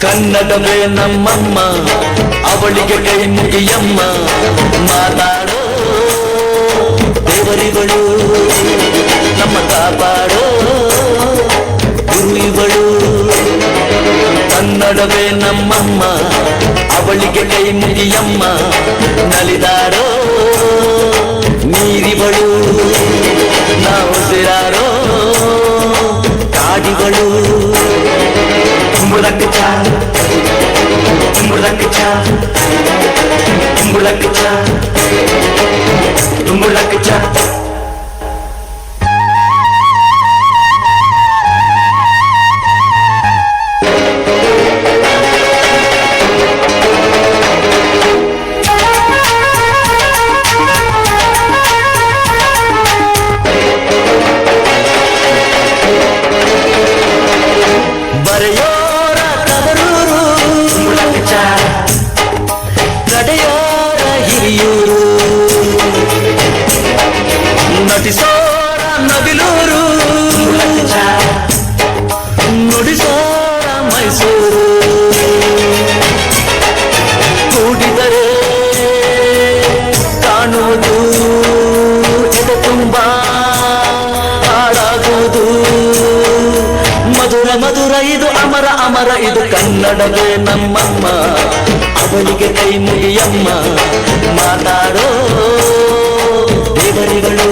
ಕನ್ನಡವೇ ನಮ್ಮಮ್ಮ, ಅವಳಿಗೆ ಕೈ ಮುಗಿಯಮ್ಮ. ಮಾತಾಡೋ ದೇವರಿಗಳು, ನಮ್ಮ ಕಾಪಾಡೋ ಗುರು ಇವಳು. ಕನ್ನಡವೇ ನಮ್ಮಮ್ಮ, ಅವಳಿಗೆ ಕೈ ಮುಗಿಯಮ್ಮ. ನಲಿದಾಡೋ ನೀರಿವಳು, ನಾವು ಸಿರಾರೋ ಕಾಡಿಗಳು. Tumbulak cha, tumbulak cha, tumbulak cha, tumbulak cha. ನಟಿಸೋರ Navilur, ನುಡಿಸೋರ Mysuru. ಕೂಡಿದರೆ ಕಾಣುವುದು ಎದೆ ತುಂಬ ಹಾಳಾಗುವುದು. ಮಧುರ ಮಧುರ ಇದು ಅಮರ ಅಮರ ಇದು ಕನ್ನಡವೇ ನಮ್ಮಮ್ಮ, ಅವಳಿಗೆ ಕೈ ಮುಗಿಯಮ್ಮ. ಮಾತಾಡೋ ದೇವರಿಗಳು,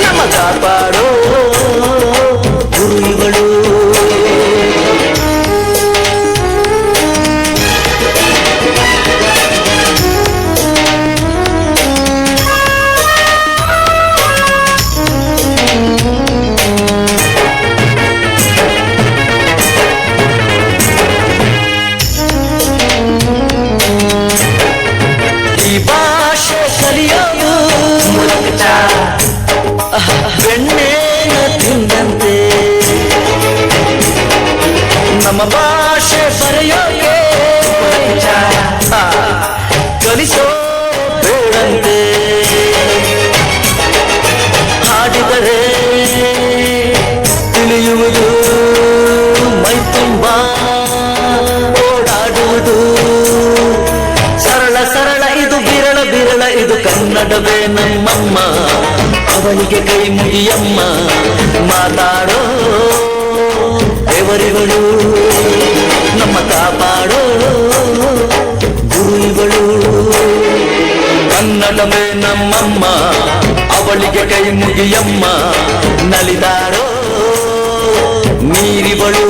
ನಮ್ಮ ಕಾಪಾಡೋ ಗುರು ಇವಳು. ಈ ಭಾಷೆ ಕಲಿಯೋದು ಬೆಣ್ಣೆನ ತಿಂದಂತೆ, ನಮ್ಮ ಭಾಷೆ ಬರೆಯೋಕೆ ಕಲಿಸೋ ಬೇಡಂತೆ. ಹಾಡಿದರೆ ತಿಳಿಯುವುದು, ಮೈ ತುಂಬ ಓಡಾಡುವುದು. ಸರಳ ಸರಳ ಇದು ಬಿರಳ ಬಿರಳ ಇದು ಕನ್ನಡವೇ ನಮ್ಮಮ್ಮ, ಅವಳಿಗೆ ಕೈ ಮುಗಿಯಮ್ಮ. ಮಾತಾಡೋ ದೇವರಿಗಳು, ನಮ್ಮ ಕಾಪಾಡೋ ಗುರು ಇವಳು. ಕನ್ನಡವೇ ನಮ್ಮಮ್ಮ, ಅವಳಿಗೆ ಕೈ ಮುಗಿಯಮ್ಮ. ನಲಿದಾಡೋ ನೀರಿವಳು.